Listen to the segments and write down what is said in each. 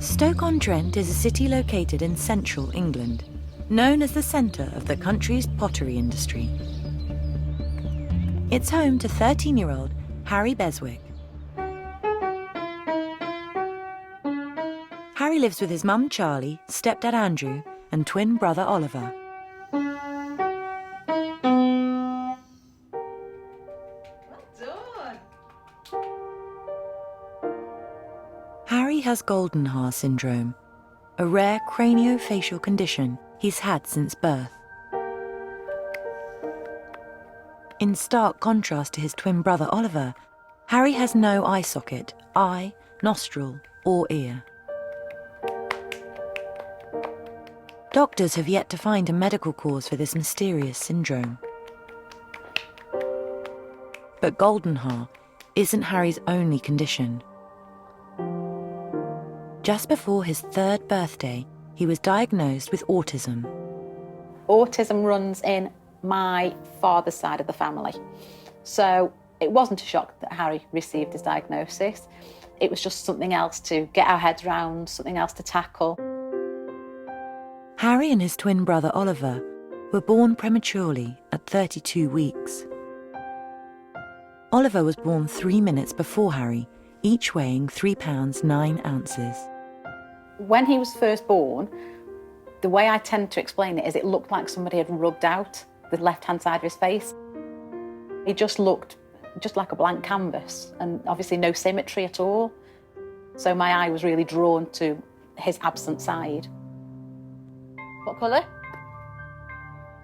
Stoke-on-Trent is a city located in central England, known as the centre of the country's pottery industry. It's home to 13-year-old Harry Beswick. Harry lives with his mum Charlie, stepdad Andrew, and twin brother Oliver. Harry has Goldenhar syndrome, a rare craniofacial condition he's had since birth. In stark contrast to his twin brother Oliver, Harry has no eye socket, eye, nostril, or ear. Doctors have yet to find a medical cause for this mysterious syndrome. But Goldenhar isn't Harry's only condition. Just before his 3rd birthday, he was diagnosed with autism. Autism runs in my father's side of the family. So it wasn't a shock that Harry received his diagnosis. It was just something else to get our heads around, something else to tackle. Harry and his twin brother Oliver were born prematurely at 32 weeks. Oliver was born 3 minutes before Harry, each weighing 3 pounds 9 ounces. When he was first born, the way I tend to explain it is it looked like somebody had rubbed out the left-hand side of his face. He just looked just like a blank canvas, and obviously no symmetry at all. So my eye was really drawn to his absent side. What colour?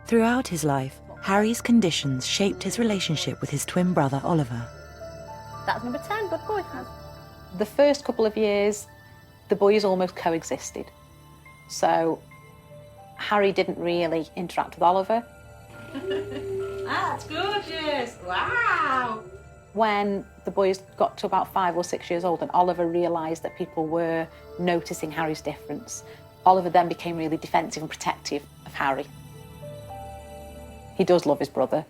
Throughout his life, Harry's conditions shaped his relationship with his twin brother Oliver. That's number 10, good boy. The first couple of years, the boys almost coexisted. So Harry didn't really interact with Oliver. That's gorgeous, wow. When the boys got to about 5 or 6 years old and Oliver realised that people were noticing Harry's difference, Oliver then became really defensive and protective of Harry. He does love his brother.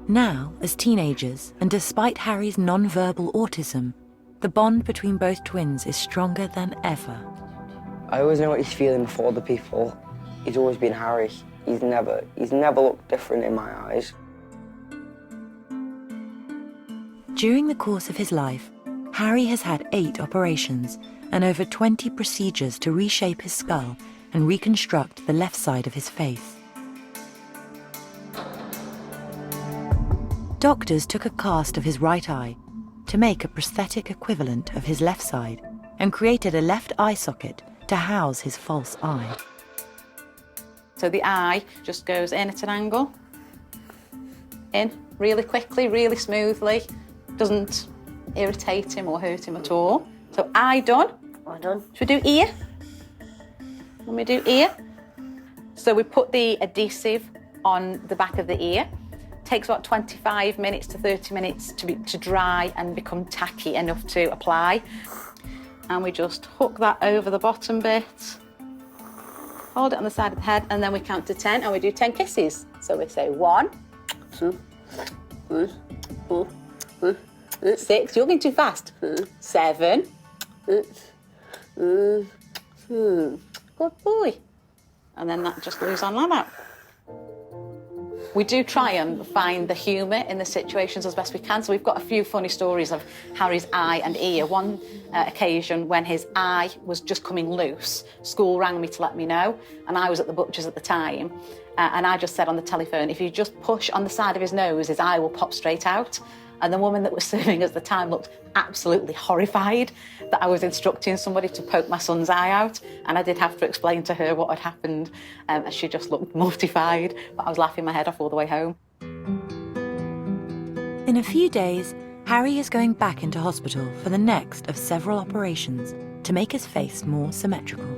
Now, as teenagers, and despite Harry's non-verbal autism, the bond between both twins is stronger than ever. I always know what he's feeling for other people. He's always been Harry. He's never looked different in my eyes. During the course of his life, Harry has had 8 operations and over 20 procedures to reshape his skull and reconstruct the left side of his face. Doctors took a cast of his right eye to make a prosthetic equivalent of his left side and created a left eye socket to house his false eye. So the eye just goes in at an angle, in really quickly, really smoothly, doesn't irritate him or hurt him at all. So eye done. Well done. Should we do ear? When we do ear, so we put the adhesive on the back of the ear. Takes about 25 minutes to 30 minutes to dry and become tacky enough to apply. And we just hook that over the bottom bit, hold it on the side of the head, and then we count to 10 and we do 10 kisses. So we say 1, 2, 3, 4, 6, you're going too fast, 7, good boy. And then that just goes on like that. We do try and find the humour in the situations as best we can. So we've got a few funny stories of Harry's eye and ear. One occasion when his eye was just coming loose, school rang me to let me know, and I was at the butcher's at the time, and I just said on the telephone, if you just push on the side of his nose, his eye will pop straight out. And the woman that was serving us at the time looked absolutely horrified that I was instructing somebody to poke my son's eye out. And I did have to explain to her what had happened, and she just looked mortified. But I was laughing my head off all the way home. In a few days, Harry is going back into hospital for the next of several operations to make his face more symmetrical.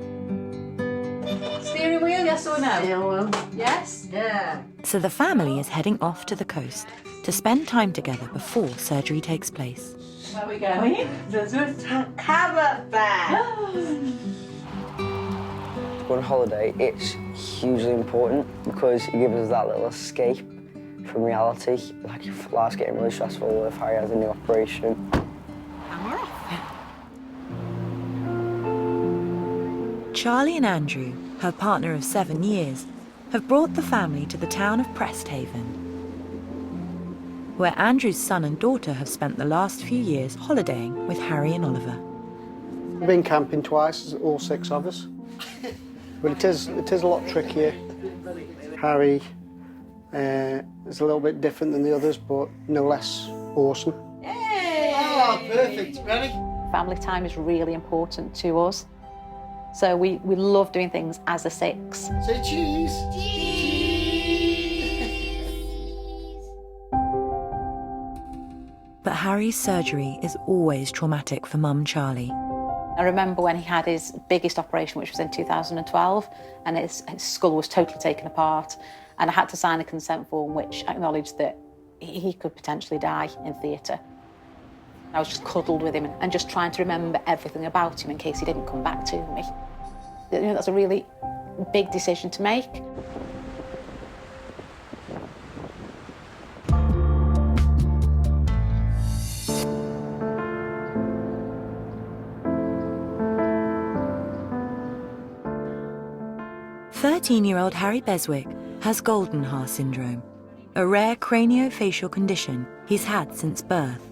Steering wheel, yes or no? Yeah, well. Yes? Yeah. So the family is heading off to the coast to spend time together before surgery takes place. Where are we going? The carrot bag. To go on holiday, it's hugely important because it gives us that little escape from reality. Like if life's getting really stressful, or if Harry has a new operation. And we're off. Charlie and Andrew, her partner of 7 years, have brought the family to the town of Presthaven, where Andrew's son and daughter have spent the last few years holidaying with Harry and Oliver. We've been camping twice, all 6 of us. But it is a lot trickier. Harry is a little bit different than the others, but no less awesome. Hey! Oh, perfect. Ready? Family time is really important to us. So we love doing things as a 6. Say cheese. But Harry's surgery is always traumatic for Mum Charlie. I remember when he had his biggest operation, which was in 2012, and his skull was totally taken apart, and I had to sign a consent form which acknowledged that he could potentially die in theatre. I was just cuddled with him and just trying to remember everything about him in case he didn't come back to me. You know, that's a really big decision to make. "13-year-old Harry Beswick has Goldenhar syndrome, a rare craniofacial condition he's had since birth.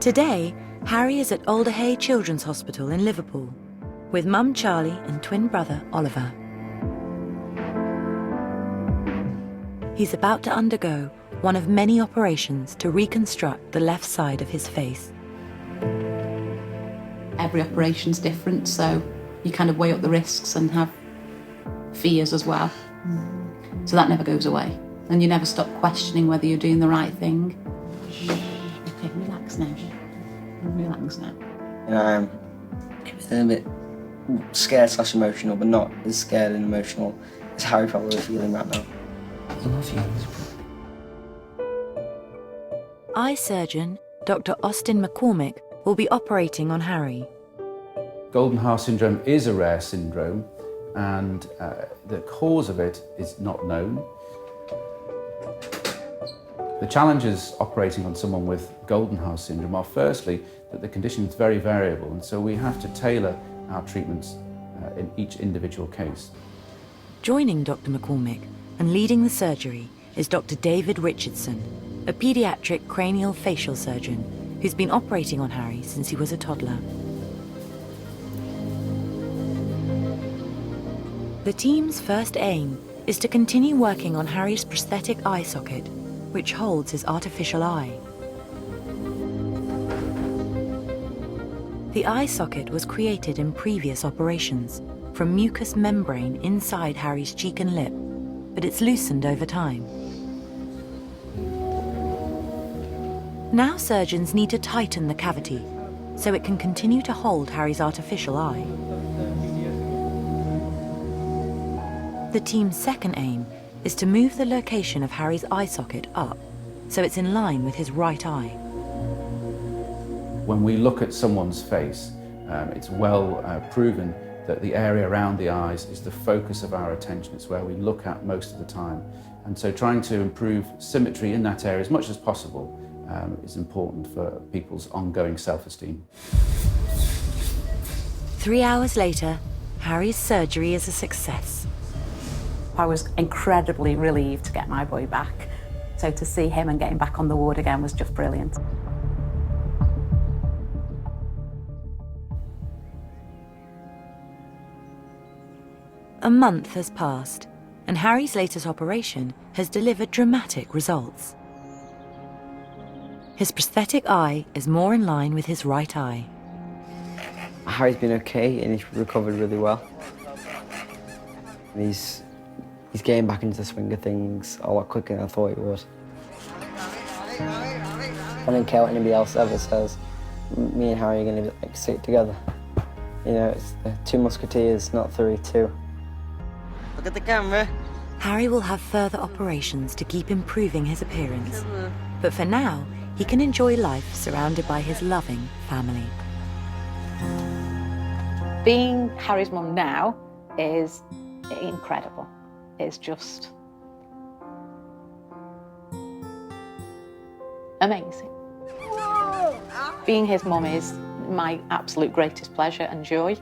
Today, Harry is at Goldenhar Children's Hospital in Liverpool with Mum Charlie and twin brother Oliver. He's about to undergo one of many operations to reconstruct the left side of his face. Every operation's different, so you kind of weigh up the risks and have fears as well. So that never goes away. And you never stop questioning whether you're doing the right thing. Okay, relax now. Relax now. You know, I'm a bit scared / emotional, but not as scared and emotional as Harry probably is feeling right now. I love you. Eye surgeon Dr. Austin McCormick will be operating on Harry. Goldenhar syndrome is a rare syndrome, and the cause of it is not known. The challenges operating on someone with Goldenhar syndrome are firstly that the condition is very variable, and so we have to tailor our treatments in each individual case. Joining Dr. McCormick and leading the surgery is Dr. David Richardson, a paediatric cranial facial surgeon who's been operating on Harry since he was a toddler. The team's first aim is to continue working on Harry's prosthetic eye socket, which holds his artificial eye. The eye socket was created in previous operations from mucous membrane inside Harry's cheek and lip, but it's loosened over time. Now surgeons need to tighten the cavity so it can continue to hold Harry's artificial eye. The team's second aim is to move the location of Harry's eye socket up so it's in line with his right eye. When we look at someone's face, it's well proven that the area around the eyes is the focus of our attention. It's where we look at most of the time. And so trying to improve symmetry in that area as much as possible is important for people's ongoing self-esteem. 3 hours later, Harry's surgery is a success. I was incredibly relieved to get my boy back. So to see him and get him back on the ward again was just brilliant. A month has passed, and Harry's latest operation has delivered dramatic results. His prosthetic eye is more in line with his right eye. Harry's been okay and he's recovered really well. And he's getting back into the swing of things a lot quicker than I thought he would. I don't care what anybody else ever says. Me and Harry are going to stick together. You know, it's the 2 Musketeers, not 32. Look at the camera. Harry will have further operations to keep improving his appearance. But for now, he can enjoy life surrounded by his loving family. Being Harry's mum now is incredible. It's just amazing. Being his mum is my absolute greatest pleasure and joy.